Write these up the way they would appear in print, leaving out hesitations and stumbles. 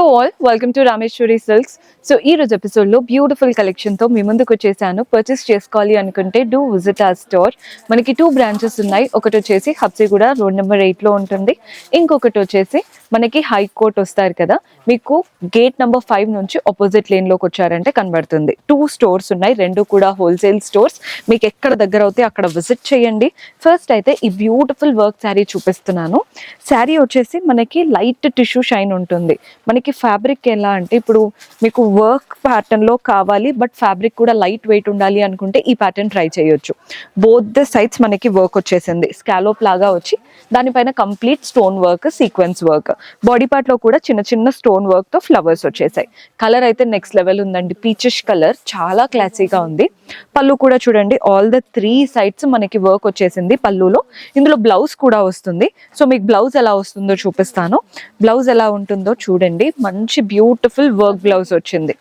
all, welcome to Rameshwari Silks. So ఈ రోజు episode లో బ్యూటిఫుల్ కలెక్షన్ తో మీ ముందుకు వచ్చేసాను. పర్చేస్ చేసుకోవాలి అనుకుంటే డూ విజిట్ అవర్ స్టోర్. మనకి 2 బ్రాంచెస్ ఉన్నాయి. ఒకటి వచ్చేసి హబ్సిగూడ రోడ్ నెంబర్ 8 లో ఉంటుంది. ఇంకొకటి వచ్చేసి మనకి హై కోర్ట్ వస్తారు కదా, మీకు గేట్ నెంబర్ 5 నుంచి ఆపోజిట్ లేన్ లోకి వచ్చారంటే కనబడుతుంది. 2 స్టోర్స్ ఉన్నాయి, రెండు కూడా హోల్సేల్ స్టోర్స్. మీకు ఎక్కడ దగ్గర అవుతే అక్కడ విజిట్ చేయండి. ఫస్ట్ అయితే ఈ బ్యూటిఫుల్ వర్క్ శారీ చూపిస్తున్నాను. శారీ వచ్చేసి మనకి లైట్ టిష్యూ షైన్ ఉంటుంది. మనకి ఫ్యాబ్రిక్ ఎలా అంటే, ఇప్పుడు మీకు వర్క్ ప్యాటర్న్ లో కావాలి బట్ ఫ్యాబ్రిక్ కూడా లైట్ వెయిట్ ఉండాలి అనుకుంటే ఈ ప్యాటర్న్ ట్రై చేయొచ్చు. బోత్ ద సైడ్స్ మనకి వర్క్ వచ్చేసింది, స్కాలోప్ లాగా వచ్చి దానిపైన complete stone work, sequence work. Body part లో కూడా చిన్న చిన్న స్టోన్ వర్క్ తో ఫ్లవర్స్ వచ్చేసాయి. కలర్ అయితే నెక్స్ట్ లెవెల్ ఉందండి, పీచిష్ కలర్, చాలా క్లాసీగా ఉంది. పళ్ళు కూడా చూడండి, ఆల్ ద 3 సైడ్స్ మనకి వర్క్ వచ్చేసింది పళ్ళులో. ఇందులో బ్లౌజ్ కూడా వస్తుంది. సో మీకు బ్లౌజ్ ఎలా వస్తుందో చూపిస్తాను. బ్లౌజ్ ఎలా ఉంటుందో చూడండి, మంచి బ్యూటిఫుల్ వర్క్ బ్లౌజ్ వచ్చింది.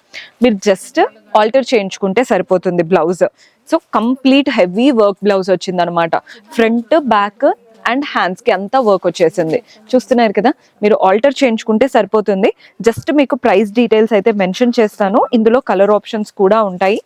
మీరు జస్ట్ ఆల్టర్ చేయించుకుంటే సరిపోతుంది blouse. So complete heavy work blouse వచ్చింది అనమాట. ఫ్రంట్, బ్యాక్ అండ్ హ్యాండ్స్ కి అంతా వర్క్ వచ్చేసింది. చూస్తున్నారు కదా, మీరు ఆల్టర్ చేయించుకుంటే సరిపోతుంది. జస్ట్ మీకు ప్రైస్ డీటెయిల్స్ అయితే మెన్షన్ చేస్తాను. ఇందులో కలర్ ఆప్షన్స్ కూడా ఉంటాయి.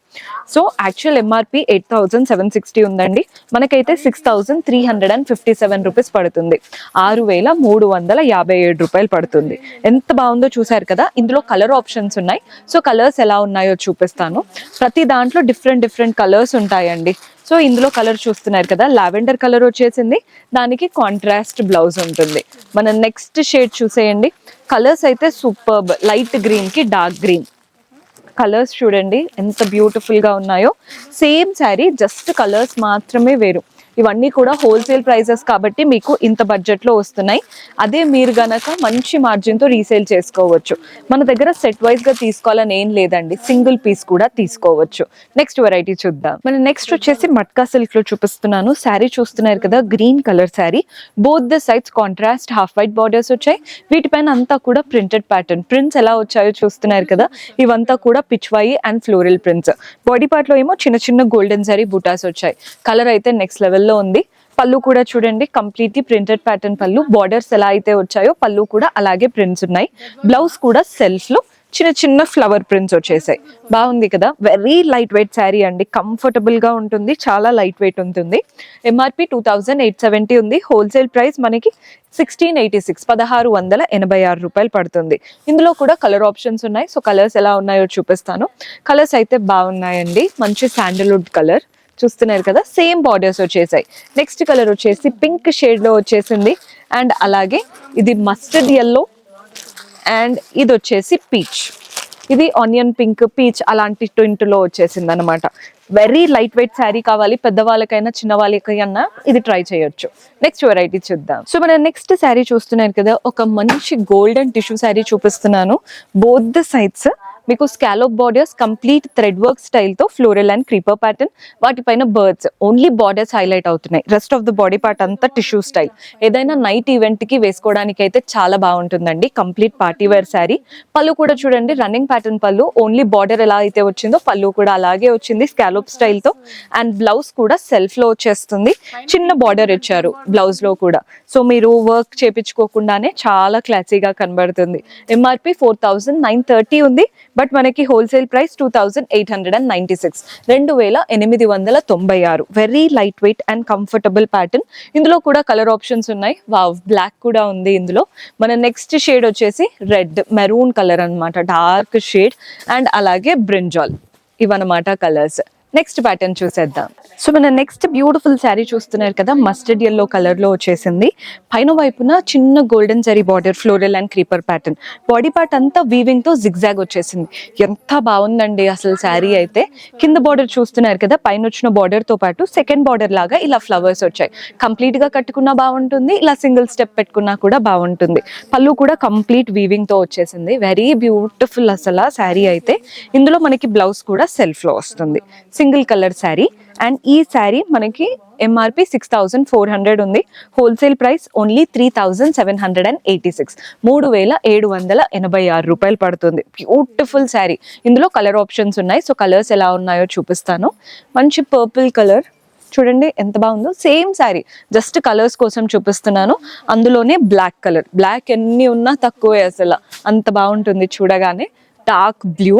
సో యాక్చువల్ ఎంఆర్పి 8,760 ఉందండి, మనకైతే 6,357 రూపీస్ పడుతుంది. 6,357 రూపాయలు పడుతుంది. ఎంత బాగుందో చూసారు కదా. ఇందులో కలర్ ఆప్షన్స్ ఉన్నాయి. సో కలర్స్ ఎలా ఉన్నాయో చూపిస్తాను. ప్రతి దాంట్లో డిఫరెంట్ కలర్స్ ఉంటాయండి. సో ఇందులో కలర్ చూస్తున్నారు కదా, లావెండర్ కలర్ వచ్చేసింది, దానికి కాంట్రాస్ట్ బ్లౌజ్ ఉంటుంది. మన నెక్స్ట్ షేడ్ చూసేయండి. కలర్స్ అయితే సూపర్బ్, లైట్ గ్రీన్ కి డార్క్ గ్రీన్ కలర్స్ చూడండి ఎంత బ్యూటిఫుల్ గా ఉన్నాయో. సేమ్ శారీ, జస్ట్ కలర్స్ మాత్రమే వేరు. ఇవన్నీ కూడా హోల్సేల్ ప్రైసెస్ కాబట్టి మీకు ఇంత బడ్జెట్ లో వస్తున్నాయి. అదే మీరు గనక మంచి మార్జిన్ తో రీసేల్ చేసుకోవచ్చు. మన దగ్గర సెట్ వైజ్ గా తీసుకోవాలని ఏం లేదండి, సింగిల్ పీస్ కూడా తీసుకోవచ్చు. నెక్స్ట్ వెరైటీ చూద్దాం. మన నెక్స్ట్ వచ్చేసి మట్కా సిల్క్ లో చూపిస్తున్నాను. శారీ చూస్తున్నారు కదా, green colour sari, both the sides contrast half white borders వచ్చాయి. వీటిపైన అంతా కూడా ప్రింటెడ్ ప్యాటర్న్. ప్రింట్స్ ఎలా వచ్చాయో చూస్తున్నారు కదా, ఇవంతా కూడా Pichwai and floral prints. Body part లో ఏమో చిన్న చిన్న గోల్డెన్ సారీ బుటాస్ వచ్చాయి. కలర్ అయితే నెక్స్ట్ లెవెల్ లో ఉంది. పళ్ళు కూడా చూడండి, కంప్లీట్లీ ప్రింటెడ్ ప్యాటర్న్ పళ్ళు. బార్డర్స్ ఎలా అయితే వచ్చాయో పళ్ళు కూడా అలాగే ప్రింట్స్ ఉన్నాయి. బ్లౌజ్ కూడా సెల్ఫ్ లో చిన్న చిన్న ఫ్లవర్ ప్రింట్స్ వచ్చేసాయి. బాగుంది కదా, వెరీ లైట్ వెయిట్ శారీ అండి, కంఫర్టబుల్ గా ఉంటుంది, చాలా లైట్ వెయిట్ ఉంటుంది. ఎంఆర్పి 2,870 ఉంది. హోల్సేల్ ప్రైస్ మనకి 1686, 1,686 రూపాయలు పడుతుంది. ఇందులో కూడా కలర్ ఆప్షన్స్ ఉన్నాయి. సో కలర్స్ ఎలా ఉన్నాయో చూపిస్తాను. కలర్స్ అయితే బాగున్నాయండి, మంచి శాండల్వుడ్ కలర్ చూస్తున్నారు కదా, సేమ్ బార్డర్స్ వచ్చేసాయి. నెక్స్ట్ కలర్ వచ్చేసి పింక్ షేడ్ లో వచ్చేసింది, అండ్ అలాగే ఇది మస్టర్డ్ ఎల్లో, అండ్ ఇది వచ్చేసి పీచ్. ఇది ఆనియన్ పింక్, పీచ్ అలాంటి టింట్ లో వచ్చేసింది అనమాట. వెరీ లైట్ వెయిట్ శారీ కావాలి, పెద్దవాళ్ళకైనా చిన్న వాళ్ళకైనా ఇది ట్రై చేయొచ్చు. నెక్స్ట్ వెరైటీ చూద్దాం. సో మన నెక్స్ట్ శారీ చూస్తున్నారు కదా, ఒక మంచి గోల్డెన్ టిష్యూ శారీ చూపిస్తున్నాను. బోత్ ద సైడ్స్ మీకు scallop borders, complete thread work style తో ఫ్లోరల్ అండ్ క్రీపర్ ప్యాటర్న్. వాటిపైన బర్డ్స్, ఓన్లీ బార్డర్స్ హైలైట్ అవుతున్నాయి. Rest of the body part అంతా టిష్యూ స్టైల్. ఏదైనా నైట్ ఈవెంట్ కి వేసుకోవడానికి అయితే చాలా బాగుంటుందండి. Complete party wear sari. Pallu కూడా చూడండి, running pattern pallu. Only border ఎలా అయితే వచ్చిందో పళ్ళు కూడా అలాగే వచ్చింది, స్కాలోప్ స్టైల్ తో. అండ్ బ్లౌజ్ కూడా సెల్ఫ్ లో వచ్చేస్తుంది, చిన్న బార్డర్ ఇచ్చారు బ్లౌజ్ లో కూడా. సో మీరు వర్క్ చేపించుకోకుండానే చాలా క్లాసీగా కనబడుతుంది. ఎంఆర్పి 4,930 ఉంది, బట్ మనకి wholesale price 2,896, 2,896. Very light weight and comfortable pattern. ఇందులో కూడా కలర్ ఆప్షన్స్ ఉన్నాయి. వావ్, బ్లాక్ కూడా ఉంది ఇందులో. మన నెక్స్ట్ షేడ్ వచ్చేసి రెడ్ మెరూన్ కలర్ అన్నమాట, డార్క్ షేడ్, అండ్ అలాగే బ్రింజాల్. ఇవన్నమాట కలర్స్. నెక్స్ట్ ప్యాటర్న్ చూసేద్దాం. సో మన నెక్స్ట్ బ్యూటిఫుల్ శారీ చూస్తున్నారు కదా, మస్టర్డ్ ఎల్లో కలర్ లో వచ్చేసింది. పైన వైపున చిన్న golden zari border, floral and creeper pattern. Body part అంతా వీవింగ్ తో జిగ్జాగ్ వచ్చేసింది. ఎంత బాగుందండి అసలు శారీ అయితే. కింద బార్డర్ చూస్తున్నారు కదా, పైన వచ్చిన బార్డర్ తో పాటు సెకండ్ బార్డర్ లాగా ఇలా ఫ్లవర్స్ వచ్చాయి. కంప్లీట్ గా కట్టుకున్నా బాగుంటుంది, ఇలా సింగిల్ స్టెప్ పెట్టుకున్నా కూడా బాగుంటుంది. పళ్ళు కూడా కంప్లీట్ వీవింగ్ తో వచ్చేసింది. వెరీ బ్యూటిఫుల్ అసలు శారీ అయితే. ఇందులో మనకి బ్లౌజ్ కూడా సెల్ఫ్ లో వస్తుంది, సింగిల్ కలర్ శారీ. అండ్ ఈ శారీ మనకి ఎంఆర్పి 6,400 ఉంది. హోల్సేల్ ప్రైస్ ఓన్లీ 3,786, 3,786 రూపాయలు పడుతుంది. బ్యూటిఫుల్ శారీ. ఇందులో కలర్ ఆప్షన్స్ ఉన్నాయి. సో కలర్స్ ఎలా ఉన్నాయో చూపిస్తాను. మంచి పర్పుల్ కలర్, చూడండి ఎంత బాగుందో, సేమ్ శారీ, జస్ట్ కలర్స్ కోసం చూపిస్తున్నాను. అందులోనే బ్లాక్ కలర్, బ్లాక్ ఎన్ని ఉన్నా తక్కువే అసలు, అంత బాగుంటుంది చూడగానే. డార్క్ బ్లూ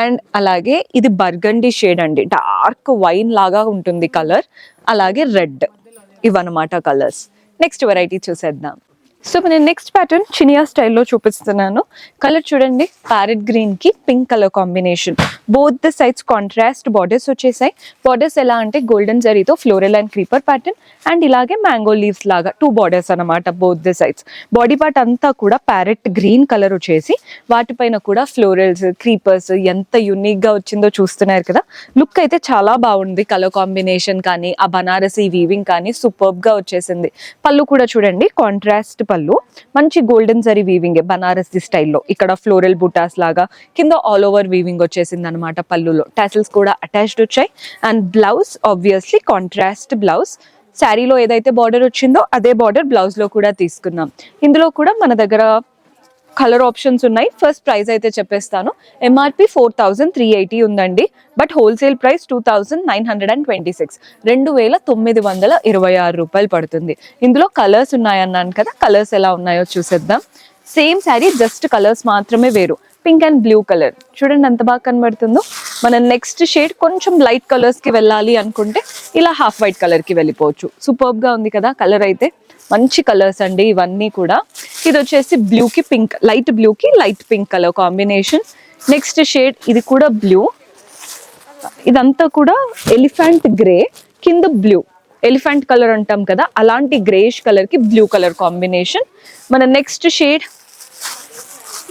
అండ్ అలాగే ఇది బర్గండీ షేడ్ అండి, డార్క్ వైన్ లాగా ఉంటుంది కలర్. అలాగే రెడ్, ఇవన్నమాట కలర్స్. నెక్స్ట్ వెరైటీ చూసేద్దాం. సో నేను నెక్స్ట్ ప్యాటర్న్ చినియా స్టైల్లో చూపిస్తున్నాను. కలర్ చూడండి, ప్యారెట్ గ్రీన్ కి pink colour combination. Both the sides contrast borders వచ్చేసాయి. బార్డర్స్ ఎలా అంటే గోల్డెన్ జరీతో floral and creeper pattern, and ఇలాగే మ్యాంగో లీవ్స్ లాగా 2 బార్డర్స్ అనమాట both the sides. Body part అంతా కూడా ప్యారెట్ గ్రీన్ కలర్ వచ్చేసి వాటిపైన కూడా ఫ్లోరల్స్, క్రీపర్స్, ఎంత యూనిక్ గా వచ్చిందో చూస్తున్నారు కదా. లుక్ అయితే చాలా బాగుంది, కలర్ కాంబినేషన్ కానీ ఆ బనారసి వీవింగ్ కానీ సూపర్బ్ గా వచ్చేసింది. పళ్ళు కూడా చూడండి, కాంట్రాస్ట్ పళ్ళు, మంచి గోల్డెన్ జరీ వీవింగ్ బనారసి స్టైల్లో. ఇక్కడ ఫ్లోరల్ బుటాస్ లాగా, కింద ఆల్ ఓవర్ వీవింగ్ వచ్చేసింది అనమాట. పళ్ళులో టాసిల్స్ కూడా అటాచ్డ్ వచ్చాయి. And blouse obviously contrast blouse. శారీలో ఏదైతే బార్డర్ వచ్చిందో అదే బార్డర్ బ్లౌజ్ లో కూడా తీసుకున్నాం. ఇందులో కూడా మన దగ్గర కలర్ ఆప్షన్స్ ఉన్నాయి. ఫస్ట్ ప్రైస్ అయితే చెప్పేస్తాను. ఎంఆర్పి 4380 ఉందండి, బట్ హోల్సేల్ ప్రైస్ 2926, 2926 రూపాయలు పడుతుంది. ఇందులో కలర్స్ ఉన్నాయన్నాను కదా, కలర్స్ ఎలా ఉన్నాయో చూసేద్దాం. సేమ్ శారీ, జస్ట్ కలర్స్ మాత్రమే వేరు. పింక్ అండ్ బ్లూ కలర్ చూడండి ఎంత బాగా కనబడుతుందో. మన నెక్స్ట్ షేడ్ కొంచెం లైట్ కలర్స్ కి వెళ్ళాలి అనుకుంటే ఇలా హాఫ్ వైట్ కలర్ కి వెళ్ళిపోవచ్చు. సూపర్బ్ గా ఉంది కదా కలర్ అయితే, మంచి కలర్స్ అండి ఇవన్నీ కూడా. ఇది వచ్చేసి బ్లూ కి పింక్, లైట్ బ్లూ కి light pink colour combination. Next shade ఇది కూడా బ్లూ, ఇదంతా కూడా ఎలిఫెంట్ గ్రే, కింద బ్లూ, ఎలిఫెంట్ కలర్ అంటాం కదా అలాంటి గ్రేష్ కలర్ కి బ్లూ కలర్ కాంబినేషన్. మన నెక్స్ట్ షేడ్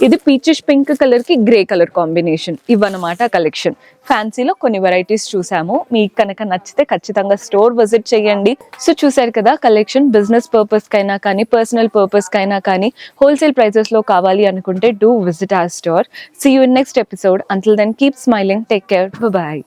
ఇది పీచిష్ పింక్ కలర్ కి గ్రే కలర్ కాంబినేషన్. ఇవన్నమాట కలెక్షన్. ఫ్యాన్సీలో కొన్ని వెరైటీస్ చూసాము. మీకు కనుక నచ్చితే ఖచ్చితంగా స్టోర్ విజిట్ చేయండి. సో చూసారు కదా కలెక్షన్. బిజినెస్ పర్పస్ కైనా కానీ పర్సనల్ పర్పస్ కైనా కానీ హోల్సేల్ ప్రైజెస్ లో కావాలి అనుకుంటే do visit our store. See you in next episode. Until then keep smiling, take care, by.